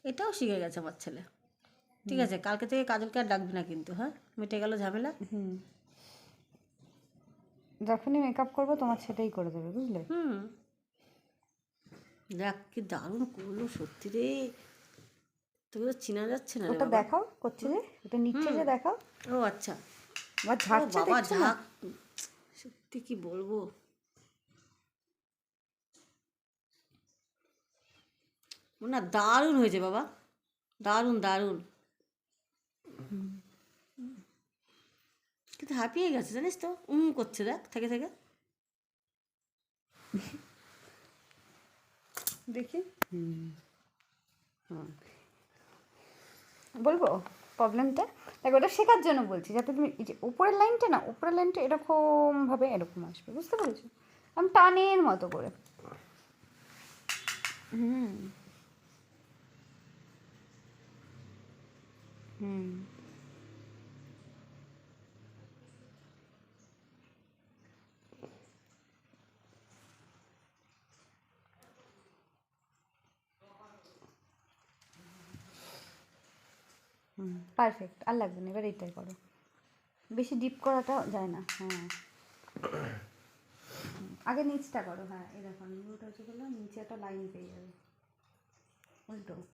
এটাও শিখে গেছে আমার ছেলে। ঠিক আছে, কালকে থেকে কাজলকে আর ডাকবি না কিন্তু, হ্যাঁ, মিটে গেল ঝামেলা। যখনই মেকআপ করবো তোমার সেটাই করে দেবে, বুঝলে? দেখ কি দারুণ করলো সত্যি রে, তোকে তো চেনা যাচ্ছে না রে ওটা বাবা। দেখাও করছে যে, ওটা নিচ্ছে যে দেখাও। ও আচ্ছা, আবার ঝাড়ছে বাবা দেখছো না? ঝাক, সত্যি কি বলবো, না দারুণ হয়েছে বাবা, দারুণ দারুণ। কিন্তু হাঁপিয়ে গেছে জানিস তো, করছে দেখ থেকে থেকে। দেখি বলবো প্রবলেমটা, দেখো ওটা শেখার জন্য বলছি, যাতে তুমি এই যে উপরের লাইনটা না, উপরের লাইনটা এরকমভাবে এরকম আসবে, বুঝতে পেরেছো? আমি টানের মতো করে হুম হুম পারফেক্ট, আর লাগবে না, এবার এইটাই করো, বেশি ডিপ করাটা যায় না। হ্যাঁ আগে নিচটা করো, হ্যাঁ এই দেখো আমি উল্টো হচ্ছে করলাম, নিচে একটা লাইন পেয়ে যাবে, উল্টো।